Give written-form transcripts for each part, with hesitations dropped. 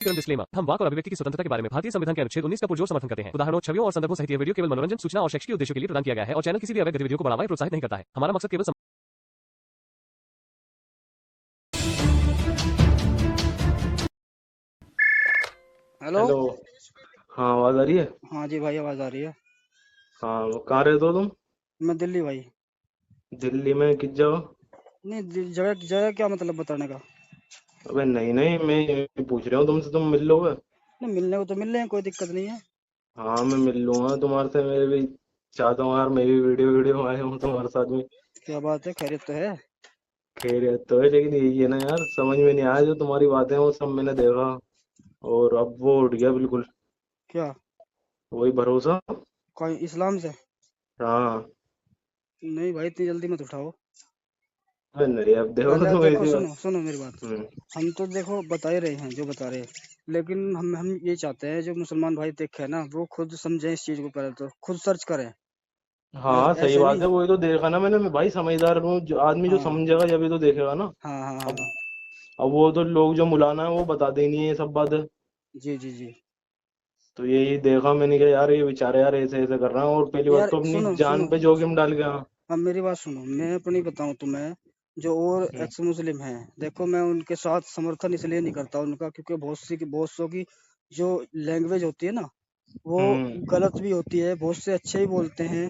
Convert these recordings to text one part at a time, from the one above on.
Disclaimer. हम वाक और अभिव्यक्ति की स्वतंत्रता के बारे में भारतीय संविधान के अनुच्छेद 19 का पुरजोर समर्थन करते हैं। उदाहरणों, छवियों और संदर्भों सहित यह वीडियो केवल मनोरंजन, सूचना और शैक्षिक उद्देश्यों के लिए प्रदान किया गया है और चैनल किसी भी अवैध गतिविधियों को बढ़ावा या प्रोत्साहित नहीं करता है। हमारा मकसद केवल हेलो। हेलो। हाँ, आवाज आ रही है। हाँ जी भाई, आवाज आ रही है। हाँ, वो कहाँ रहते हो तुम? मैं दिल्ली भाई। दिल्ली में किस जगह? नहीं, जगह जगह क्या मतलब बताने का? अबे नहीं नहीं, मैं ये पूछ रहा हूँ तुमसे, तुम मिल लोगे? नहीं, मिलने को तो मिल रहे हैं, कोई दिक्कत नहीं है। हाँ, मैं मिल लूंगा तुम्हारे से। मेरे भी चाहता हूँ यार, मैं भी वीडियो वीडियो आया हूँ तुम्हारे साथ में। क्या बात है, खैरियत तो है? खैरियत तो है, लेकिन यही है ना यार, समझ में नहीं आया। जो तुम्हारी बातें हैं वो सब मैंने देखा, और अब वो उठ गया बिल्कुल। क्या? वही भरोसा। कोई इस्लाम से? हाँ। नहीं भाई, इतनी जल्दी मत उठाओ। अबे नहीं, अब देखो पहले तुम देखो, ऐसी बात। सुनो सुनो मेरी बात। हम्म। हम तो देखो बता ही रहे हैं जो बता रहे हैं, लेकिन हम ये चाहते हैं जो मुसलमान भाई देखे ना, वो खुद समझें इस चीज को, पहले तो खुद सर्च करें। हाँ, सही ऐसे बात नहीं। है। वही तो देखा ना मैंने। मैं भाई समझदार हूँ, जो आदमी जो हाँ समझेगा जब भी तो देखेगा ना। हाँ हाँ हाँ अब हाँ। अब वो तो लोग जो मुलाना है वो बताते ही नहीं है ये सब बातें। जी जी जी। तो यही देखा मैंने कि यार ये बेचारे यार ऐसे ऐसे कर रहे हैं, और पहली बात यार तो अपनी सुनो जान सुनो, पे जोखिम डाल के। हाँ। अब मेरी बात सुनो, मैं अपनी बताऊं तुम्हें। जो और हम्म। एक्स मुस्लिम हैं, देखो मैं उनके साथ समर्थन इसलिए नहीं करता उनका, क्योंकि बहुत सौ की जो लैंग्वेज होती है ना, वो हम्म। गलत भी होती है, बहुत से अच्छे ही बोलते हैं।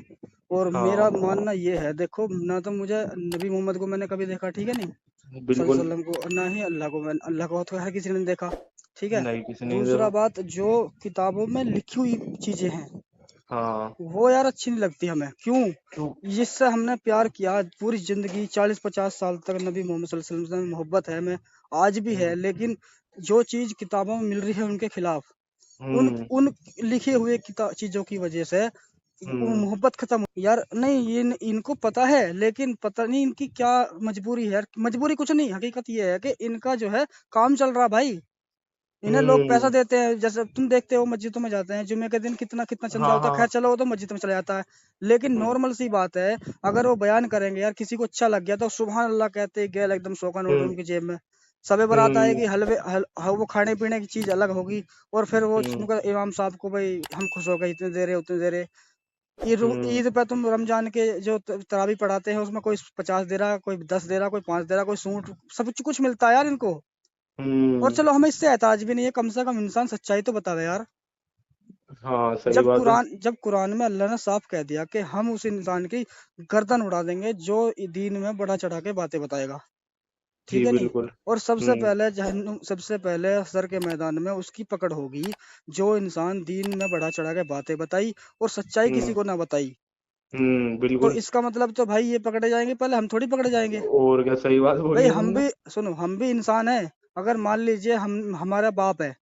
और मेरा हाँ, मानना ये है, देखो ना, तो मुझे नबी मोहम्मद को मैंने कभी देखा, ठीक है नहीं, सल्लल्लाहु बिल्कुल। अलैहि वसल्लम को, और ना ही अल्लाह को तो हर किसी ने नहीं देखा। ठीक है। नहीं, किसी नहीं दूसरा देखा। बात, जो किताबों में लिखी हुई चीजें हैं, हाँ। वो यार अच्छी नहीं लगती हमें। क्यों? क्यों? जिससे हमने प्यार किया पूरी जिंदगी, 40-50 साल तक नबी मोहम्मद सल्लल्लाहु अलैहि वसल्लम से मोहब्बत है हमें, आज भी है, हम्म। लेकिन जो चीज किताबों में मिल रही है उनके खिलाफ, उन हम्म। उन लिखे हुए चीजों की वजह से वो हम्म। मोहब्बत खत्म यार। नहीं, ये इनको पता है, लेकिन पता नहीं इनकी क्या मजबूरी है यार। मजबूरी कुछ नहीं, हकीकत ये है कि इनका जो है काम चल रहा भाई। इन्हें लोग पैसा हम्म। देते हैं, जैसे तुम देखते हो मस्जिदों में जाते हैं, जुम्मे के दिन कितना कितना चंदा हाँ होता है, खैर हाँ। चलो वो तो मस्जिद में चला जाता है। लेकिन हम्म। नॉर्मल सी बात है, अगर वो बयान करेंगे यार, किसी को अच्छा लग गया तो सुबहान अल्लाह कहते गए एकदम 100 का नोट हम्म। उनकी जेब में। सबे बारात हम्म। आएगी, वो खाने पीने की चीज अलग होगी, और फिर वो हम्म। उनका इमाम साहब को, भाई हम खुश हो गए, इतने दे रहे उतने दे रहे। हम्म। ईद पे तुम रमजान के जो तरावी पढ़ाते हैं, उसमें कोई 50 दे रहा, कोई 10 दे रहा, कोई 5 दे रहा, कोई सूट, सब कुछ मिलता है यार इनको। और हम्म। चलो हमें इससे एतराज भी नहीं है, कम से कम इंसान सच्चाई तो बतावे यार। हाँ, सही बात है। जब कुरान में अल्लाह ने साफ कह दिया कि हम उस इंसान की गर्दन उड़ा देंगे जो दीन में बढ़ा चढ़ा के बातें बताएगा, ठीक जी है नहीं। बिल्कुल। और सबसे हम्म। पहले जहन्नुम, सबसे पहले हशर के मैदान में उसकी पकड़ होगी जो इंसान दीन में बढ़ा चढ़ा के बातें बताई और सच्चाई किसी हम्म। को ना बताई। तो बिल्कुल। इसका मतलब तो भाई ये पकड़े जाएंगे, पहले हम थोड़ी पकड़े जाएंगे। और क्या, सही बात बोली भाई है हम तुमने। भी, सुनो, हम भी इंसान है। अगर मान लीजिए हम, हमारा बाप है,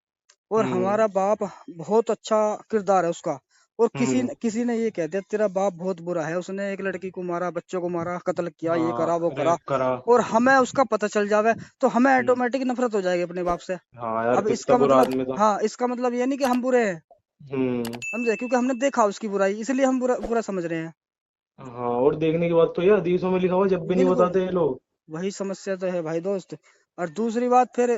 और हम्म। हमारा बाप बहुत अच्छा किरदार है उसका, और हम्म। किसी ने ये कह दिया तेरा बाप बहुत बुरा है, उसने एक लड़की को मारा, बच्चों को मारा, कत्ल किया, ये हाँ, करा वो करा, रेप करा। और हमें उसका पता चल जावे, तो हमें हम्म। ऑटोमेटिक नफरत हो जाएगी अपने बाप से। हाँ यार, अब कितना इसका बुरा मतलब, आदमी था। हाँ, इसका मतलब ये नहीं कि हम बुरे हैं, हम्म। समझे, क्योंकि हमने देखा उसकी बुराई, इसलिए हम बुरा बुरा समझ रहे हैं। हाँ, और देखने की बात तो ये हदीसों में लिखा हुआ, जब भी नहीं बिल्कुल, बताते ये लोग। वही समस्या तो है भाई दोस्त। और दूसरी बात फिर,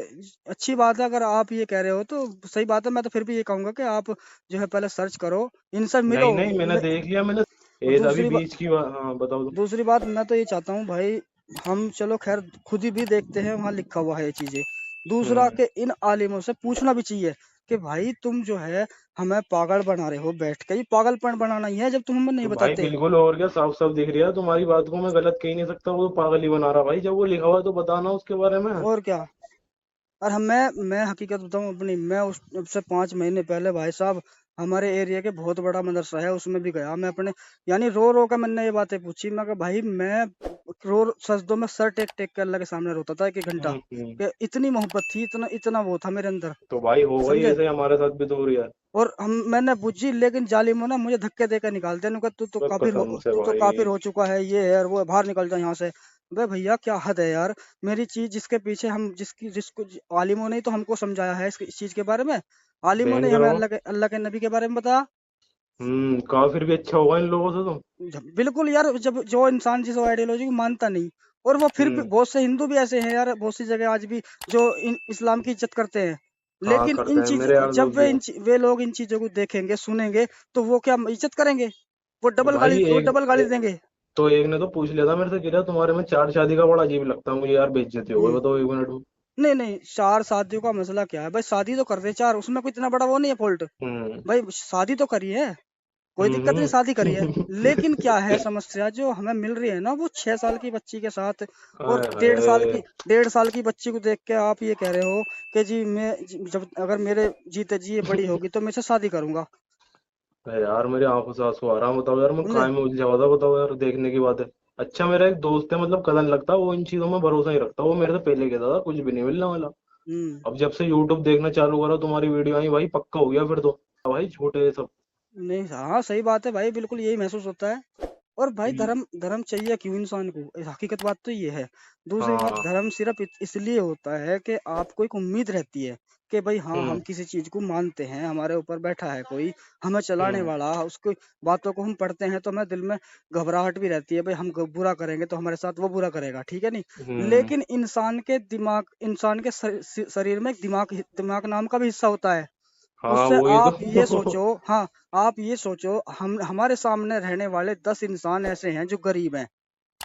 अच्छी बात है अगर आप ये कह रहे हो तो सही बात है, मैं तो फिर भी ये कहूंगा कि आप जो है पहले सर्च करो, इनसे मिलो। नहीं नहीं, मैंने देख लिया मैंने। और ये अभी बीच की बात। हाँ, बताओ तुम। दूसरी बात मैं तो ये चाहता हूँ भाई, हम चलो खैर खुद ही भी देखते हैं, वहाँ लिखा हुआ है ये चीजें। दूसरा हम्म। कि इन आलिमों से पूछना भी चाहिए कि भाई तुम जो है हमें पागल बना रहे हो बैठ के, ये पागलपन बनाना ही है जब तुम हमें नहीं तो भाई बताते। बिल्कुल, और क्या, साफ साफ दिख रही है तुम्हारी बात को। मैं गलत कह ही नहीं सकता, वो तो पागल ही बना रहा भाई। जब वो लिखा हुआ है तो बताना उसके बारे में। और क्या। और मैं हकीकत बताऊं अपनी, मैं उस अब से 5 महीने पहले भाई साहब, हमारे एरिया के बहुत बड़ा मदरसा है, उसमें भी गया मैं अपने, यानी रो रो कर मैंने ये बातें पूछी। मैं कहा भाई, मैं सजदों में सर टेक टेक कर अल्लाह के सामने रोता था 1 1 घंटा, हम्म। कि इतनी मोहब्बत थी, इतना इतना वो था मेरे अंदर, तो भाई होगा ही समझे। ऐसे, हमारे साथ भी तो हो रहा है। और मैंने पूछी, लेकिन जालिमों ने मुझे धक्के देकर निकाल दिया। उन्होंने कहा बस कसम से तू तो भाई। काफिर हो चुका है, ये है और वो है, बाहर निकल जा यहाँ से। बे भैया, क्या हद है यार। मेरी चीज जिसके पीछे हम, जिसको आलिमों ने ही तो हमको समझाया है इस चीज के बारे में। आलिमों ने भयंकर हमें हो। अल्लाह के नबी के बारे में बताया। काफिर भी अच्छा होगा इन लोगों से तो। बिल्कुल यार, जब जो इंसान जिस आइडियोलॉजी को मानता नहीं, और वो फिर भी, हम्म। बहुत से हिंदू भी ऐसे हैं यार, बहुत सी जगह आज भी जो इस्लाम की इज्जत करते हैं, हाँ लेकिन करते इन हैं, चीज मेरे यार जब दोस्त भी हैं। वे लोग इन चीजों को देखेंगे सुनेंगे तो वो क्या इज्जत करेंगे? तो भाई वो एक डबल गाली देंगे। तो एक ने तो पूछ लिया था मेरे से, कह रहा तुम्हारे में चार शादी का बड़ा अजीब लगता है मुझे यार, बेइज्जती हो गई, हम्म। बताओ 1 मिनट में। नहीं नहीं, चार शादियों का मसला क्या है भाई? शादी तो कर दे चार, उसमें कोई इतना बड़ा वो नहीं है फॉल्ट। हम्म भाई शादी तो करी है, कोई दिक्कत नहीं, शादी करी है। लेकिन क्या है समस्या जो हमें मिल रही है ना, वो 6 साल की बच्ची के साथ, और हाय हाय। 1.5 साल की बच्ची को देख के आप ये कह रहे हो कि जब अगर मेरे जीते जी ये बड़ी होगी तो मैं इससे शादी करूंगा। अरे यार मेरी आंखों से आंसू आ रहा है, बताओ यार मैं समझे? काय में उलझा हुआ था, बताओ यार, देखने की बात है। अच्छा मेरा एक दोस्त है, मतलब कजन लगता है, वो इन चीजों में भरोसा नहीं रखता, वो मेरे से पहले कहता था कुछ भी नहीं मिलने वाला। हम्म। अब जब से यूट्यूब देखना चालू करा, तुम्हारी वीडियो आई भाई, पक्का हो गया फिर तो। भाई झूठे ये सब। नहीं, हाँ सही बात है भाई, बिल्कुल यही महसूस होता है। और भाई ये- धर्म धर्म चाहिए क्यों इंसान को? हकीकत बात तो ये है। दूसरी बात, हाँ। धर्म सिर्फ इसलिए होता है कि आपको एक उम्मीद रहती है कि भाई हाँ, हम हम्म किसी चीज को मानते हैं, हमारे ऊपर बैठा है कोई हमें चलाने हम्म वाला, उसको बातों को हम पढ़ते हैं तो हमें दिल में घबराहट भी रहती है, भाई हम बुरा करेंगे तो हमारे साथ वो बुरा करेगा, ठीक है नहीं? हम्म। लेकिन इंसान के शरीर में एक दिमाग नाम का भी हिस्सा होता है। हाँ उससे वही आप ये तो। सोचो, हाँ, आप ये सोचो, हम हमारे सामने रहने वाले 10 इंसान ऐसे हैं जो गरीब हैं,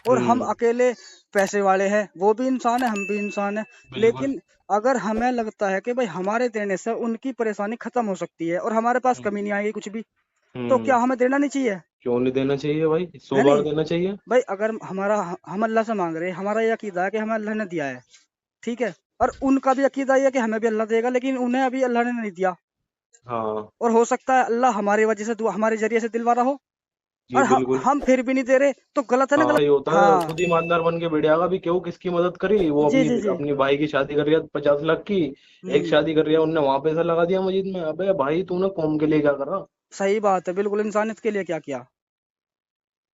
और हम हम्म। अकेले पैसे वाले हैं, वो भी इंसान है, हम भी इंसान है। बिल्कुल। लेकिन अगर हमें लगता है कि भाई हमारे देने से उनकी परेशानी खत्म हो सकती है और हमारे पास हम्म कमी नहीं आएगी कुछ भी, तो हम्म। क्या हमें देना नहीं चाहिए? क्यों नहीं देना चाहिए भाई, सौ है बार नहीं? देना चाहिए। भाई अगर हम अल्लाह से मांग रहे हैं, हमारा ये अकीदा है कि हमें अल्लाह ने दिया है, ठीक है, और उनका भी अकीदा ये है कि हमें भी अल्लाह देगा, लेकिन उन्हें अभी अल्लाह ने नहीं दिया। हाँ और हो सकता है अल्लाह हमारी वजह से हमारे जरिए से दिलवा रहा हो, जी और बिल्कुल। हम फिर भी नहीं दे रहे, तो गलत है ना? हाँ गलत। ये होता है, हाँ। खुद ईमानदार बन के बैठ जाएगा भी, क्यों किसकी मदद करी, वो जी अपनी जी जी। अपनी भाई की शादी कर रही है 50 लाख की। एक हम्म। शादी कर रही है, उनने वहां पैसा लगा दिया मस्जिद में, अबे भाई तूने कौम के लिए क्या करा। सही बात है, बिल्कुल इंसानियत के लिए क्या किया?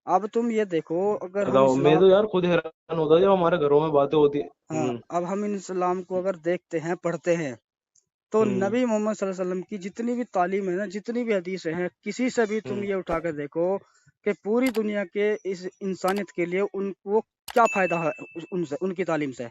अब तुम ये देखो, अगर हम बताओ, मैं इस्लाम, तो यार खुद हैरान होता है जब हमारे घरों में बातें होती है। हाँ, अब हम इन इस्लाम को अगर देखते हैं पढ़ते हैं, तो हम्म। नबी मोहम्मद सल्लल्लाहु अलैहि वसल्लम की जितनी भी तालीम है ना, जितनी भी हदीसें हैं, किसी से भी तुम हम्म। ये उठा कर देखो कि पूरी दुनिया के इस इंसानियत के लिए उनको क्या फायदा है उनसे, उनकी तालीम से?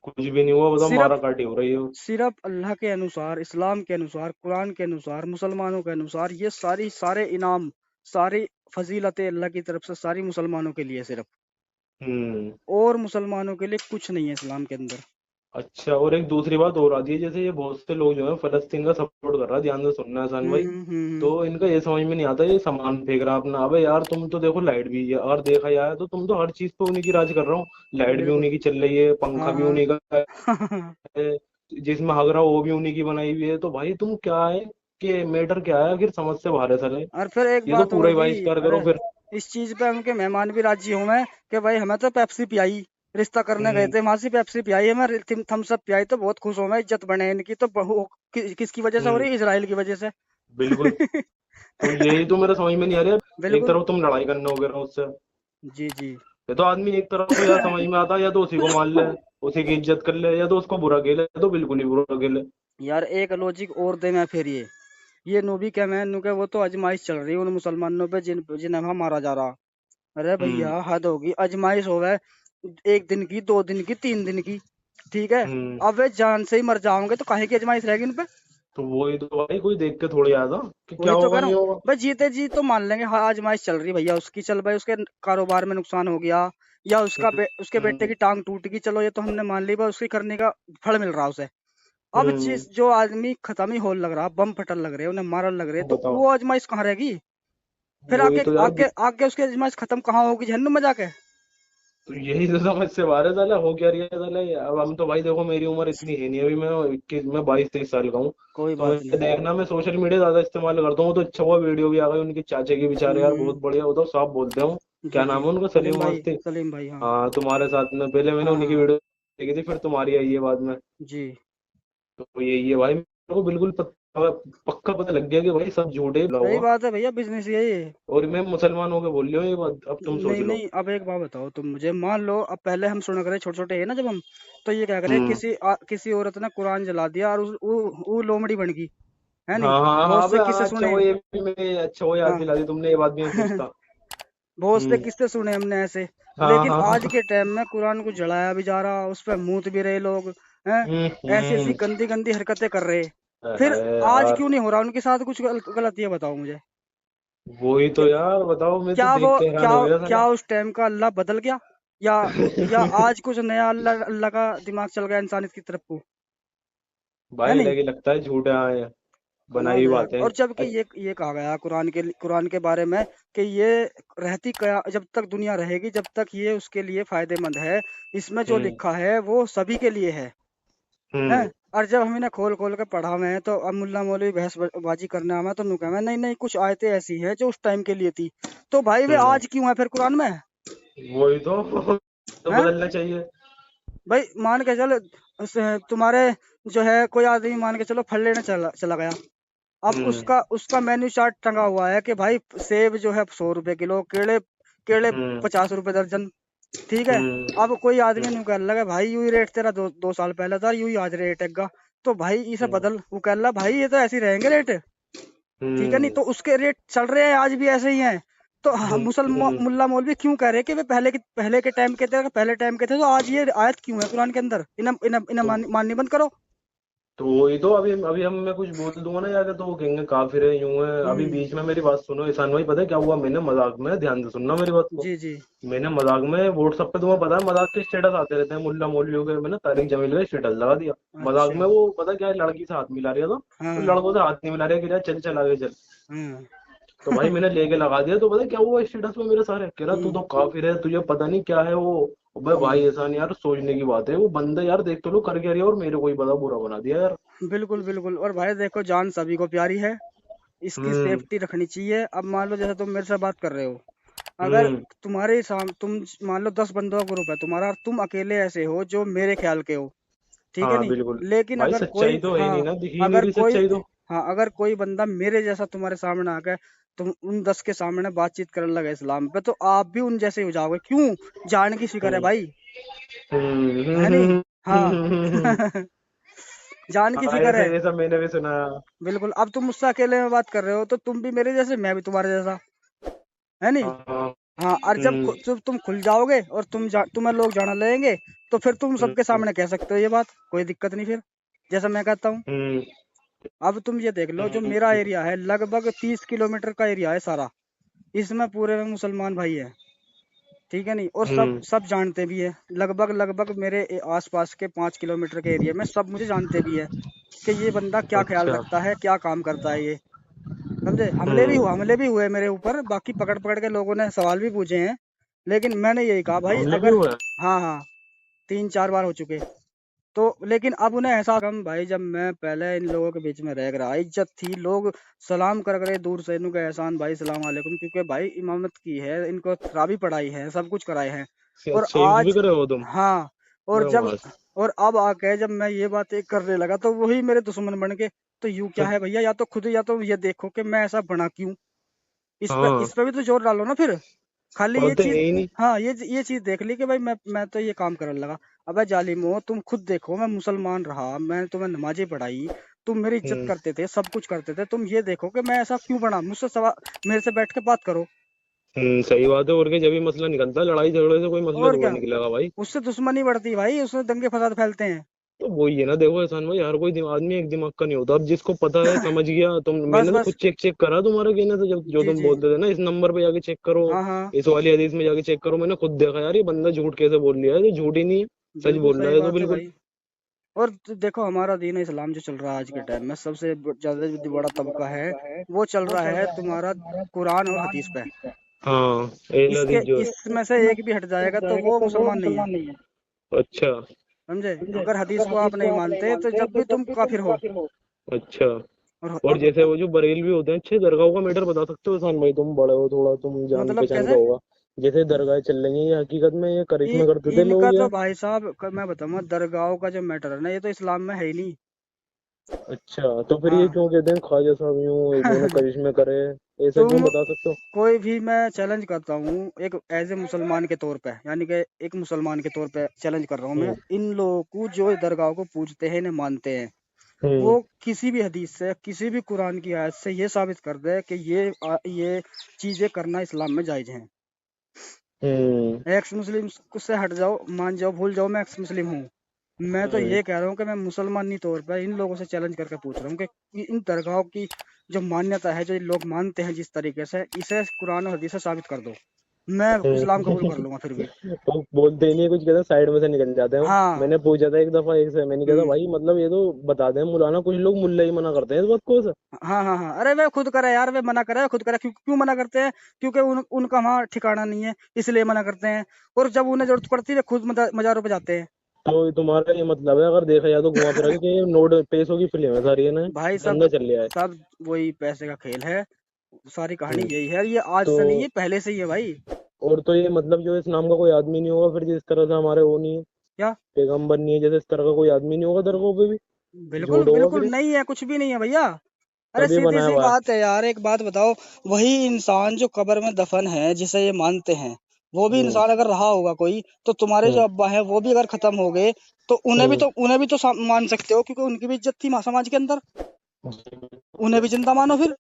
कुछ भी नहीं हुआ, बताओ, मारा सिर्फ काटी हो रही है। सिर्फ अल्लाह के अनुसार, इस्लाम के अनुसार, कुरान के अनुसार, मुसलमानों के अनुसार, ये सारे इनाम, सारी फजीलतें अल्लाह की तरफ से सारी मुसलमानों के लिए सिर्फ, हम्म। और मुसलमानों के लिए कुछ नहीं है इस्लाम के अंदर। अच्छा, और एक दूसरी बात और आती है, जैसे ये बहुत से लोग जो है फलस्तीन का सपोर्ट कर रहा है, ध्यान से सुनना आसान भाई। तो इनका ये समझ में नहीं आता, ये सामान फेंक रहा अपना, अबे यार तुम तो देखो लाइट भी है, और देखा जाए तो तुम तो हर चीज पे उन्हीं की राज कर रहा हो। लाइट भी बिल्कुल। उन्हीं की चल रही है, हाँ पंखा भी हाँ। उन्हीं का है, जिसमें हग रहा हो वो भी उन्हीं की बनाई हुई है, तो भाई तुम क्या है कि मैटर क्या है आखिर, समझ से बाहर है साले। और फिर एक ये तो बात पूरा और ही भी, बहिष्कार अरे करो फिर। इस चीज पे उनके मेहमान भी राजी हुए हैं कि भाई हमें तो पेप्सी पिलाई, रिश्ता करने गए हम्म थे, वहां से पेप्सी पिलाई, हमें थम्स अप पिलाई, तो बहुत खुश हो मैं, इज्जत बने इनकी तो किसकी वजह से हो हम्म। रही है? इजराइल की वजह से। बिल्कुल। तो यही तो मेरा समझ में नहीं आ रहा यार, एक बिल्कुल। तरफ तुम लड़ाई करने हो गए रहो उससे, जी जी। ये तो आदमी एक तरफ को यार समझ में आता है, या तो उसी को मान ले, उसी की इज्जत कर ले, या तो उसको बुरा खेले, या तो बिल्कुल ही बुरा खेले। यार एक लॉजिक और दे मैं फिर, ये नूबी क्या मैं नु के वो तो आजमाइश चल रही है उन मुसलमानों पे जिन्हें वहां मारा जा रहा। अरे हम्म भैया हद होगी, आजमाइश होवे 1 दिन की, 2 दिन की, 3 दिन की, ठीक है? हम्म। अब वे जान से ही मर जाओगे तो काहे की आजमाइश रहेगी उन पे? तो वही तो भाई, कोई देख के थोड़ी आया था कि क्या वही तो कह होगा रहा नहीं हूँ, होगा। भाई जीते जी तो मान लेंगे हाँ आजमाइश चल रही है भैया उसकी, चल भाई उसके कारोबार में नुकसान हो गया, या उसके बेटे हम्म की टांग टूट गई, चलो ये तो हमने मान ली, भाई उसकी करने का फल मिल रहा है उसे। अब हम्म। जिस जो आदमी खत्म ही होल लग रहा, बम फटल लग रहे, उन्हें मारल लग रहे, तो बताओ, वो आजमाइश कहाँ रहेगी? फिर वही आगे तो यार, आगे आगे उसकी आजमाइश खत्म कहाँ होगी? जहन्नुम में जाके। तो यही तो समझ से बाहर है साला, हो क्या रही है साला ये। अब हम तो भाई देखो, मेरी उम्र इतनी है नहीं, अभी मैं 21, मैं 22-23 साल का हूँ। कोई तो बात मैं नहीं। देखना, मैं सोशल मीडिया ज्यादा इस्तेमाल करता हूँ, तो अच्छा हुआ वीडियो भी आ गई उनके चाचे की, बेचारे यार हम्म। बहुत बढ़िया, वो तो साफ बोलते हो। जी क्या जी। नाम है उनका, सलीम सलीम भाई, मस्ती। सलीम भाई, हाँ। हाँ तुम्हारे साथ में, पहले मैंने हाँ उन्हीं की हाँ। वीडियो देखी थी, फिर तुम्हारी आई है बाद में। जी। तो यही है भाई, मेरे को बिल्कुल पक्का पता लग गया कि भाई सब झूठे ही सही हुआ। बात है भैया, बिजनेस यही है। और मैं मुसलमान होके बोल रही हूँ ये बात, अब तुम सोच नहीं लो। नहीं, अब एक बात बताओ तुम मुझे, मान लो अब पहले हम सुना करे छोटे छोटे है ना जब हम, तो ये क्या करे, हम्म। किसी औरत ने कुरान जला दिया और वो लोमड़ी बन गई, है नहीं? हाँ हाँ हाँ, बहुत अबे से किस्से हाँ, अच्छा सुने। वो ये भी मैं, अच्छा वो याद हाँ। दिला दी तुमने, ये बात भी मैं पूछता। बहुत से हम्म। किस्से सुने हमने ऐसे। हाँ लेकिन हाँ आज हाँ। के टाइम में कुरान को जलाया भी जा रहा, उस पर मूत भी रहे लोग, हैं, ऐसी ऐसी हम्म। गंदी गंदी हरकतें कर रहे। फिर आज यार क्यों नहीं हो रहा उनके साथ कुछ गलत, ये बताओ मुझे। वही तो क्या यार, बताओ, मैं तो क्या वो देख के हैरान क्या हो गया क्या साला। उस टाइम का अल्लाह बदल गया, या आज कुछ नया अल्लाह अल्लाह का दिमाग चल गया इंसानियत की तरफ को, है भाई नहीं। लगे लगता है झूठे आए हैं, बनाई कमाल हुई है यार। बातें। और जबकि ये कहा गया कुरान के बारे में कि ये रहती क्या, जब तक दुनिया रहेगी जब तक ये उसके लिए फायदेमंद है, इसमें जो हम्म। लिखा है वो सभी के लिए है। हम्म। और जब हम इन्हें खोल खोल के पढ़ा में है, तो अब मुल्ला मौलवी बहसबाजी करने आवा तो नु कहा नहीं नहीं, कुछ आयतें ऐसी है जो उस टाइम के लिए थी, तो भाई वे हम्म। आज क्यों है फिर कुरान में, वही तो है। बदलना चाहिए। भाई मान के चलो तुम्हारे जो है कोई आदमी मान के चलो फल लेने चला चला गया, अब हम्म। उसका उसका मेन्यू चार्ट टंगा हुआ है कि भाई सेब जो है 100 रुपए किलो, केले केले हम्म। 50 रुपए दर्जन, ठीक है। हम्म। अब कोई आदमी हम्म। नु कह लगा भाई यू ही रेट तेरा 2 साल पहले था, यू ही आज रेट है, तो भाई इसे हम्म। बदल, वो कह रहा भाई ये तो ऐसे ही रहेंगे रेट, ठीक है नहीं, हम्म। तो उसके रेट चल रहे हैं आज भी ऐसे ही हैं। तो हम्म। मुल्ला मौलवी क्यों कह रहे हैं कि वे पहले के टाइम के थे, पहले टाइम के थे, तो आज ये आयत क्यों है कुरान के अंदर, इन्हें इन्हें इन्हें तो माननी बंद करो। तो वही तो, अभी अभी हम मैं कुछ बोल दूंगा ना जाके तो वो कहेंगे काफिर है, यूं है। अभी हम्म। बीच में मेरी बात सुनो ईशान भाई, पता है क्या हुआ? मैंने मजाक में, ध्यान से सुनना मेरी बात को। जी जी। मैंने मजाक में व्हाट्सएप पे, तुम्हें पता है मजाक के स्टेटस आते रहते हैं मुल्ला मौलवियों के, मैंने तारिक जमील का स्टेटस लगा दिया मजाक अच्छा। में। वो पता क्या है, लड़की से हाथ मिला रहा था, तो हाँ लड़कों से हाथ नहीं मिला रहा, कि यार चल चल आगे चल। हाँ। तो भाई मैंने लेके लगा दिया, तो पता है क्या हुआ स्टेटस में मेरे सारे, कह रहा तू हम्म तो काफिर है, तुझे पता नहीं क्या है वो। अबे भाई हम्म। ऐसा नहीं यार, सोचने की बात है, वो बंदा यार देख तो लो कर क्या रही है, और मेरे को ही बड़ा बुरा बना दिया यार। बिल्कुल बिल्कुल। और भाई देखो जान सभी को प्यारी है, इसकी हम्म। सेफ्टी रखनी चाहिए। अब मान लो जैसे तुम मेरे से बात कर रहे हो, अगर हम्म। तुम मान लो 10 बंदों का ग्रुप है तुम्हारा, और तुम अकेले ऐसे हो जो मेरे ख्याल के हो, ठीक है हाँ नहीं। बिल्कुल। लेकिन भाई अगर सच्चाई कोई, तो है ही हाँ, नहीं ना, दिख ही नहीं अगर रही कोई, सच्चाई तो। हाँ, अगर कोई बंदा मेरे जैसा तुम्हारे सामने आकर तुम उन 10 के सामने बातचीत करने लगे इस्लाम पे, तो आप भी उन जैसे ही हो जाओगे। क्यों? जान की फिक्र है हम्म। भाई, हम्म। है नहीं। हाँ। हम्म। जान की हाँ, फिक्र ऐसा है। ऐसा मैंने भी सुना। बिल्कुल। अब तुम मुझसे अकेले में बात कर रहे हो, तो तुम भी मेरे जैसे, मैं भी तुम्हारे जैसा, है नहीं। हाँ। हाँ, और हम्म। जब तुम खुल जाओगे और तुम्हें लोग जान लेंगे, तो फिर तुम सबके हम्म। सामने कह सकते हो ये बात, कोई दिक्कत नहीं फिर, जैसा मैं कहता हूँ। हम्म। अब तुम ये देख लो, जो मेरा एरिया है लगभग 30 किलोमीटर का एरिया है सारा, इसमें पूरे में मुसलमान भाई है, ठीक है नहीं। और सब हम्म। सब जानते भी है, लगभग लगभग मेरे आसपास के 5 किलोमीटर के एरिया में सब मुझे जानते भी है कि ये बंदा क्या ख्याल अच्छा। रखता है, क्या काम करता है ये, समझे। हम्म। हमले भी हुए मेरे ऊपर, बाकी पकड़ पकड़ के लोगों ने सवाल भी पूछे हैं, लेकिन मैंने यही कहा भाई हमले भी अगर, हुआ है? हाँ हाँ, 3 4 बार हो चुके। तो लेकिन अब उन्हें एहसास कम भाई, जब मैं पहले इन लोगों के बीच में रह रहा, इज्जत थी, लोग सलाम कर करे दूर से, इनको एहसान भाई सलाम वालेकुम, क्योंकि भाई इमामत की है, इनको खराबी पढ़ाई है, सब कुछ कराए हैं। और सेव भी आज, करे हो तुम? हाँ, और अरे जब, मस्त। और अब आके जब मैं ये बातें करने लगा, तो वही मेरे दुश्मन बन के। तो यूं क्या है भैया, या तो खुद, या तो ये देखो कि मैं ऐसा बना क्यों, हाँ, इस पे भी तो जोर डालो ना फिर। खाली और ये तो चीज, है ही नहीं। हाँ, ये चीज देख ली कि भाई मैं तो ये काम करने लगा। अबे जालिमो, तुम खुद देखो, मैं मुसलमान रहा, मैं तुम्हें नमाजें पढ़ाई, तुम मेरी इज्जत हम्म। करते थे, सब कुछ करते थे, तुम ये देखो कि मैं ऐसा क्यों बना, मुझसे सवाल, मेरे से बैठ के बात करो। सही बात है, और क्या, जब भी मसला निकलता है लड़ाई झगड़े से, कोई मसला और थोड़ा क्या, निकलेगा भाई। उससे दुश्मनी बढ़ती है भाई, उससे दंगे फसाद फैलते हैं। तो वही है ना, देखो एहसान भाई, हर कोई आदमी एक दिमाग का नहीं होता। अब जिसको पता है समझ गया, तुम, बस मैंने तो खुद बस। चेक करा तुम्हारे कहने से, जब जो जी तुम जी। बोलते थे ना इस नंबर पे जाके चेक करो, हाँ हाँ। इस वाली हदीस में जाके चेक करो, मैंने खुद देखा यार, ये बंदा झूठ कैसे बोल रहा है, ये झूठ ही नहीं है, सच बिल्कुल बोल रहा सही है तो बात है बिल्कुल। भाई। और देखो हमारा दीन इस्लाम जो चल रहा है आज के टाइम में, सबसे ज्यादा जो बड़ा तबका है, वो चल रहा है तुम्हारा कुरान और हदीस पे। हाँ, एल इसके हदीस जो है। इसमें से एक भी हट जाएगा तो वो मुसलमान नहीं है, अच्छा। समझे। अगर हदीस को आप नहीं मानते तो जब भी तुम काफिर हो। अच्छा। और और जैसे वो जो बरेलवी होते हैं, अच्छे दरगाहों का मैटर बता सकते हो एहसान भाई? तुम बड़े हो थोड़ा, तुम जान मतलब पहचान का कैसे, होगा। जैसे दरगाह चल रही है, ये हकीकत में ये करिश्मे करते थे इनका लोग तो या? भाई साहब मैं बताऊंगा, दरगाहों का जो मैटर है ना, ये तो इस्लाम में है ही नहीं। अच्छा, तो फिर ये हाँ। क्यों कहते हैं ख्वाजा साहब यूं इन्होंने करिश्मे करे, ऐसा क्यों तुम, बता सकते हो? कोई भी, मैं चैलेंज करता हूँ एक एज ए मुसलमान के तौर पे, यानी कि एक मुसलमान के तौर पे चैलेंज कर रहा हूँ मैं, हम्म। इन लोगों को जो दरगाह को पूजते हैं, इन्हें मानते हैं, हम्म। वो किसी भी हदीस से, किसी भी कुरान की आयत से ये साबित कर दे कि ये चीजें करना इस्लाम में जायज है। हम्म। एक्स मुस्लिम से हट जाओ, मान जाओ, भूल जाओ मैं एक्स मुस्लिम हूँ, मैं तो हम्म। ये कह रहा हूँ कि मैं मुसलमानी तौर पर इन लोगों से चैलेंज करके पूछ रहा हूँ कि इन दरगाहों की जो मान्यता है, जो ये लोग मानते हैं जिस तरीके से, इसे कुरान और हदीस से साबित कर दो। मैं इस्लाम कबूल कर लूंगा फिर भी। वो बोलते ही नहीं कुछ, कहते साइड में से निकल जाते हैं। हाँ। मैंने पूछा था एक दफा एक से, मैंने कहा था हम्म। भाई मतलब ये तो बता दें मुलाना, कुछ लोग मुल्ला ही मना करते हैं इस बात को से। हाँ हाँ हाँ, अरे वे खुद करे यार, वे मना करे, खुद करे। क्यों क्यों मना करते हैं? क्योंकि उनका वहाँ ठिकाना नहीं है, इसलिए मना करते हैं। और जब उन्हें जरूरत पड़ती है वे खुद मज़ारों पे जाते हैं। तो तुम्हारा ये मतलब है, अगर देखा जाए तो घुमा फिरा के, कि ये नोट पैसों की फिल्म है सारी, है ना? भाई धंधा सब चल रहा है। सब वही पैसे का खेल है। सारी कहानी हम्म। यही है। ये आज तो से नहीं है, पहले से ही है भाई। और तो ये मतलब जो इस नाम का कोई आदमी नहीं होगा फिर, जिस तरह से हमारे वो नहीं है, क्या? पैगंबर नहीं है, जैसे इस तरह का कोई आदमी नहीं होगा दरगाह पे भी, बिल्कुल झूठ होगा बिल्कुल फिर ये। नहीं है, कुछ भी नहीं है भैया। अरे तभी सीधी बनाया सी हुआ है। बात है यार, एक बात बताओ। वही इंसान जो कब्र में दफन है, जिसे ये मानते हैं, वो भी हम्म। इंसान अगर रहा होगा कोई, तो तुम्हारे जो हम्म। अब्बा हैं वो भी अगर खत्म हो गए, तो हम्म। उन्हें भी तो मान सकते हो, क्योंकि उनकी भी इज्जत थी समाज के अंदर। उन्हें भी जिंदा मानो फिर।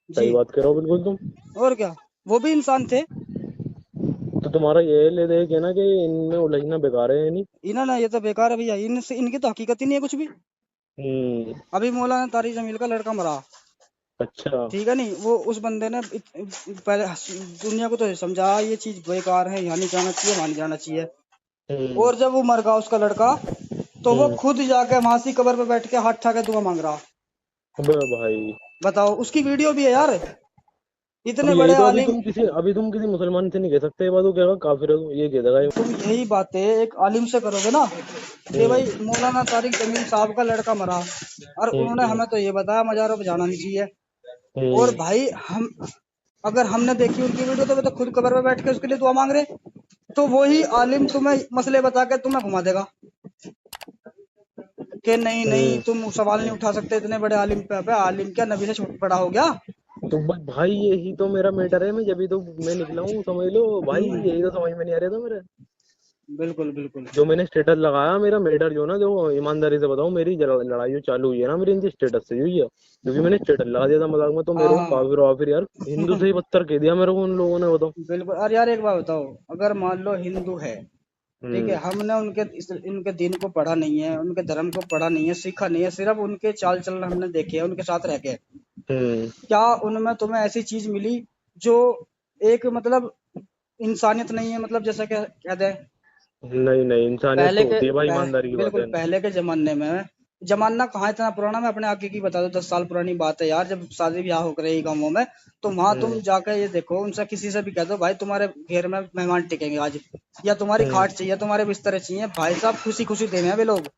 सही जी। बात कर रहे हो बिल्कुल तुम। और क्या, वो भी इंसान थे। तो तुम्हारा ये ले दे के ना कि इनमें उलझना बेकार है, नहीं? इन्हें ना, ये तो बेकार है भैया, इनसे इनकी तो हकीकत ही नहीं है कुछ भी। हम्म। अभी मौलाना तारिक जमील का लड़का मरा, अच्छा। ठीक है नहीं, वो उस बंदे ने पहले दुनिया को तो समझा ये चीज बेकार है, यहाँ नहीं जाना चाहिए, वहां नहीं जाना चाहिए। हम्म। और जब वो मर गया उसका लड़का, तो वो हम्म। खुद जाके वहां सी कब्र पे बैठ के हाथ उठा के दुआ मांग रहा। अबे भाई। बताओ, उसकी वीडियो भी है यार। अब इतने यही बड़े तो, आलिम। अभी तुम किसी मुसलमान से नहीं कह सकते ये बात, वो कहेगा काफिर है तू, ये कह देगा ये। तुम यही बातें एक आलिम से करोगे ना, कि हम्म। भाई मौलाना तारिक जमील साहब का लड़का मरा, और उन्होंने हम्म। हमें तो ये बताया मज़ारों पे जाना नहीं चाहिए। और हम्म। भाई हम, अगर हमने देखी उनकी वीडियो, तो वे तो खुद कब्र पे बैठ के उसके लिए दुआ मांग रहे। तो वही आलिम तुम्हें मसले बता के तुम्हें घुमा देगा कि नहीं नहीं, हम्म। तुम सवाल नहीं उठा सकते इतने बड़े आलिम पे। अबे आलिम क्या नबी से बड़ा हो गया? तो भाई यही तो मेरा मैटर है, मैं जब भी तो मैं निकला हूँ समझ लो भाई, हम्म। यही तो समझ में नहीं आ रहा था मेरे। बिल्कुल बिल्कुल। जो मैंने स्टेटस लगाया, मेरा मैटर जो ना, जो ईमानदारी से बताऊं, मेरी लड़ाई जो चालू हुई है ना मेरी इनसे स्टेटस से हुई है, क्योंकि मैंने स्टेटस लगा दिया था मजाक में, तो मेरे को हाँ काफिर वाफिर यार, हिंदू से ही बदतर कह दिया मेरे को उन लोगों ने, बताओ। बिल्कुल। अरे यार एक बात बताओ, अगर मान लो हिंदू है, ठीक है, हम्म। हमने इनके दीन को पढ़ा नहीं है, उनके धर्म को पढ़ा नहीं है, सीखा नहीं है, सिर्फ उनके चाल चलन हमने देखे हैं उनके साथ रह के। हम्म। क्या उनमें तुम्हें ऐसी चीज मिली जो एक मतलब इंसानियत नहीं है, मतलब जैसा क्या कहते हैं, नहीं नहीं, इंसानियत पहले तो के होती है भाई, ईमानदारी की बात बिल्कुल है। पहले के जमाने में, जमाना कहाँ इतना पुराना, मैं अपने आगे की बता दूं, 10 साल पुरानी बात है यार, जब शादी ब्याह हो रही गाँवों में, तो वहां तुम हम्म। जाकर ये देखो, उनसे किसी से भी कह दो भाई तुम्हारे घर में मेहमान टिकेंगे आज, या तुम्हारी हम्म। खाट चाहिए, तुम्हारे बिस्तर चाहिए, भाई साहब खुशी खुशी देंगे वे लोग।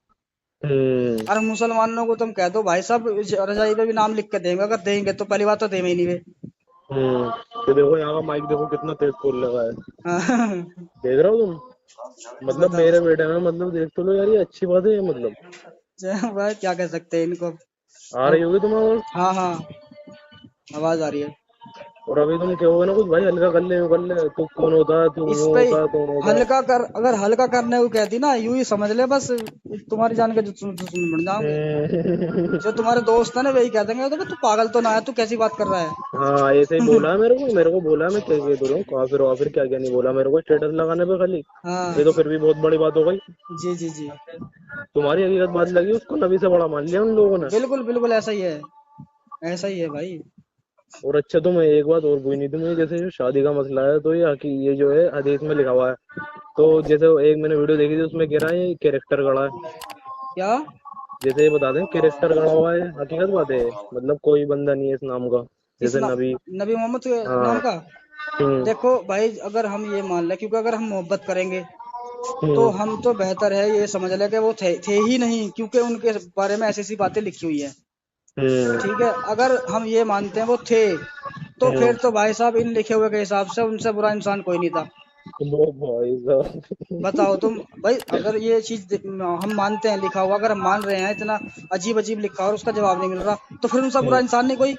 हम्म। और मुसलमानों को तुम कह दो भाई साहब रजाई पे भी नाम लिख के देंगे, अगर देंगे तो पहली बात तो देंगे ही नहीं वे। तो देखो यहाँ का माइक देखो कितना तेज खोल लगा है, देख रहे हो तुम? मतलब बताओ। मेरे बेटे में, मतलब देख तो लो यार, ये अच्छी बात है ये, मतलब भाई क्या कह सकते हैं इनको। आ रही अब होगी तुम्हें आवाज। हाँ हाँ, आवाज आ रही है। और अभी तुम कहोगे ना कुछ, भाई हल्का कर ले, तू कौन होता है, तू इस वो पे होता है, तू वो होता है। हल्का कर, अगर हल्का करने को कहती ना, यूं ही समझ ले बस, तुम्हारी जान के दुश्मन बन जाओगे। जो तुम्हारे दोस्त है ना, वही कह देंगे तो तू पागल तो ना है, तू कैसी बात कर रहा हाँ ऐसे ही है। बोला है मेरे को बोला है, मैं क्या कह तो रहा हूँ, काफिर वाफिर क्या क्या नहीं बोला मेरे को, स्टेटस लगाने पे खाली। हाँ। ये तो फिर भी बहुत बड़ी बात हो गई। जी जी जी। तुम्हारी हकीकत बात लगी, उसको नबी से बड़ा मान लिया उन लोगों ने। बिल्कुल बिल्कुल, ऐसा ही है, ऐसा ही है भाई। और अच्छा, तो मैं एक बात और पूछनी थी मुझे, जैसे जो शादी का मसला है, तो ये जो है हदीस में लिखा हुआ है, तो जैसे एक मैंने वीडियो देखी थी, उसमें कह रहा है ये कैरेक्टर गढ़ा है। क्या? जैसे ये बता दें कैरेक्टर गढ़ा हुआ है, हकीकत बात है, मतलब कोई बंदा नहीं है इस नाम का, किस जैसे नाम? नबी। नबी मोहम्मद के नाम हाँ। का? हम्म। देखो भाई, अगर हम ये मान लें, क्योंकि अगर हम मोहब्बत करेंगे, तो हम्म। हम तो बेहतर है ये समझ लें कि वो थे ही नहीं, क्योंकि उनके बारे में ऐसी ऐसी बातें लिखी हुई है। हम्म। ठीक है, अगर हम ये मानते हैं वो थे, तो हम्म। फिर तो भाई साहब इन लिखे हुए के हिसाब से उनसे बुरा इंसान कोई नहीं था। वो भाई साहब। बताओ तुम भाई, अगर ये चीज हम मानते हैं लिखा हुआ, अगर हम मान रहे हैं इतना अजीब अजीब लिखा और उसका जवाब नहीं मिल रहा, तो फिर उनसे बुरा हम्म। इंसान नहीं कोई।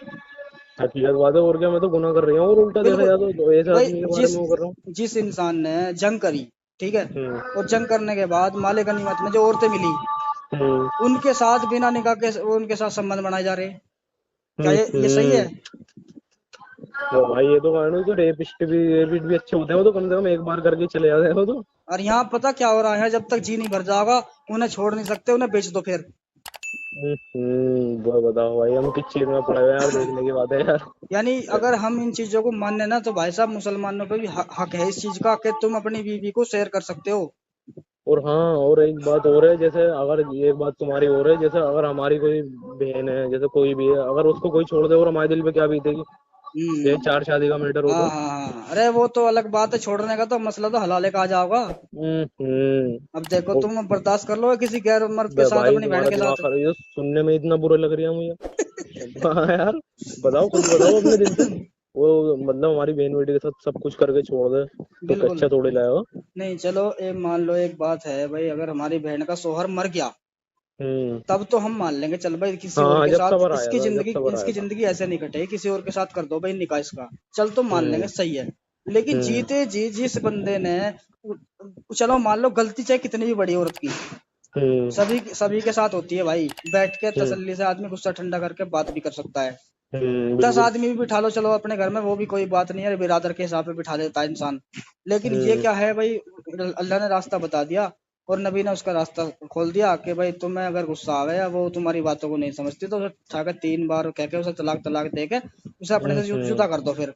हकीकत बात है, और क्या, मैं तो गुनाह कर रही हूँ, और उल्टा देखा बिल्कुल जाए तो ऐसे भाई, आदमी के बारे जिस में वो कर रहा हूँ। जिस इंसान ने जंग करी, ठीक है, हम्म। और जंग करने के बाद माले गनीमत में जो औरतें मिली, हम्म। उनके साथ बिना निकाह के वो उनके साथ संबंध बनाए जा रहे हैं। क्या हम्म। ये सही है? तो भाई ये तो कारण तो रेपिस्ट भी अच्छे होते हैं, वो तो कम से कम एक बार करके चले जाते हैं वो तो। और यहाँ पता क्या हो रहा है, जब तक जी नहीं भर जाएगा उन्हें छोड़ नहीं सकते, उन्हें बेच दो फिर। वो बताओ भाई हम किस चीज में पड़े हुए हैं यार, देखने की बात है यार। यानी अगर हम इन चीजों को माने ना, तो भाई साहब मुसलमानों पे भी हक है इस चीज का कि तुम अपनी बीवी को शेयर कर सकते हो। और हाँ, और एक बात और है, जैसे अगर ये बात तुम्हारी और है, जैसे अगर हमारी कोई बहन है, जैसे कोई भी है, अगर उसको कोई छोड़ दे और हमारे दिल पे क्या बीतेगी। ये हम्म। चार शादी का मैटर हो हाँ तो। हाँ हाँ, अरे वो तो अलग बात है, छोड़ने का तो मसला तो हलाले का आ जाओगा। हम्म। अब देखो ओ, तुम बर्दाश्त कर लो किसी गैर मर्द के बे साथ, भाई अपनी बहन तुम्हारा के दिमाग साथ। खराब, ये सुनने में इतना बुरा लग रहा है मुझे। हाँ यार, बताओ खुद बताओ अपने दिल से। वो मतलब हमारी बहन बेटी के साथ सब कुछ करके छोड़ दे तो बिल्कुल। अच्छा थोड़ी लगेगा। नहीं चलो, मान लो एक बात है भाई, अगर हमारी बहन का शौहर मर गया हम्म। तब तो हम मान लेंगे, चल भाई किसी और हाँ, के जब साथ सबर इसकी आएगा, जब जिंदगी, सबर इसकी आएगा। जिंदगी ऐसे नहीं कटेगी, किसी और के साथ कर दो भाई निकाह इसका, चल तो मान लेंगे हम्म। सही है। लेकिन हम्म। जीते जी जिस बंदे ने, चलो मान लो गलती चाहे कितनी भी बड़ी औरत की, हम्म। सभी के साथ होती है भाई, बैठ के हम्म। तसल्ली से आदमी गुस्सा ठंडा करके बात भी कर सकता है। 10 बिल्कुल। आदमी भी बिठा लो चलो अपने घर में, वो भी कोई बात नहीं है, बिरादर के हिसाब से बिठा देता है इंसान। लेकिन ये हम्म। क्या है भाई, अल्लाह ने रास्ता बता दिया और नबी ने उसका रास्ता खोल दिया कि भाई तुम्हें अगर गुस्सा आ गया, वो तुम्हारी बातों को नहीं समझती, तो उसे उठाकर 3 बार कह के उसे तलाक तलाक दे के उसे अपने से हम्म। जुदा कर दो। फिर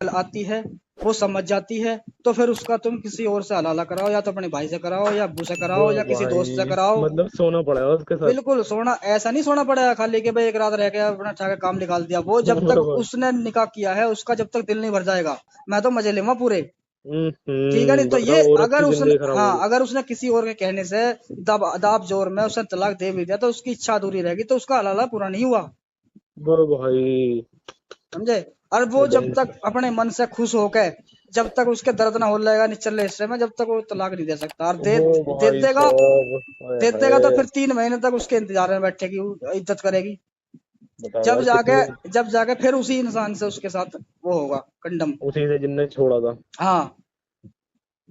आती है, वो समझ जाती है, तो फिर उसका तुम किसी और से हलाला कराओ, या तो अपने भाई से कराओ, या अब्बू से वो कराओ, या किसी दोस्त से भाई कराओ। मतलब सोना पड़ेगा उसके साथ। बिल्कुल, सोना ऐसा नहीं सोना पड़ेगा खाली कि भाई एक रात रह के अपना उठा के काम निकाल दिया, वो जब तक उसने निकाह किया है उसका जब तक दिल नहीं भर जाएगा, मैं तो मजे लूंगा पूरे। ठीक है नहीं, तो ये बताओ, औरत अगर की उसने, जिंदगी खराब हाँ होगी। अगर उसने किसी और के कहने से दाब जोर में उसने तलाक दे भी दिया, तो उसकी इच्छा अधूरी रहेगी, तो उसका हलाला पूरा नहीं हुआ। वो भाई। समझे। और वो जब तक अपने मन से खुश होकर, जब तक उसके दर्द ना हो जाएगा निचले हिस्से में, जब तक वो तलाक नहीं दे सकता। और वो दे भाई देगा, साहब, हाय दे देगा तो हाय। फिर 3 महीने तक उसके इंतजार में बैठेगी, वो इज्जत करेगी। बताओ यार कितनी। जब जाके फिर उसी इंसान से उसके साथ वो होगा कंडम। उसी से जिनने छोड़ा था। हाँ।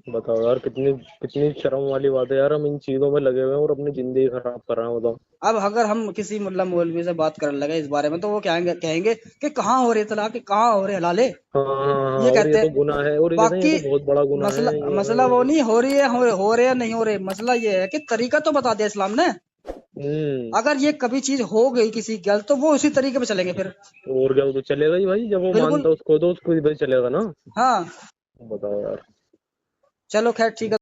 बताओ यार कितनी कितनी शर्म वाली बात है यार, हम इन चीजों में लगे हुए हैं और अपनी जिंदगी खराब कर रहे हैं, बताओ। अब अगर हम किसी मुल्ला मौलवी से बात करने लगे इस बारे में, तो वो कहेंगे कहेंगे कि कहाँ हो रहे तलाक, कहाँ हो रहे हलाले, हाँ हाँ हाँ, ये और ये कहते तो हैं। गुनाह है, और ये कहते हैं ये बाकी तो बहुत बड़ा गुनाह मसला, है, ये है मसला वो वो है। नहीं हो रही है, हो रहे या नहीं हो रहे, मसला ये है कि तरीका तो बता दिया इस्लाम ने। हम्म। अगर ये कभी चीज हो गई किसी गलत, तो वो उसी तरीके पे चलेंगे फिर। और क्या, वो तो चलेगा ही भाई, जब वो बिल्कुल। मानता है उसको तो उसको ही भाई चलेगा ना। हाँ। बताओ यार। चलो खैर ठीक है।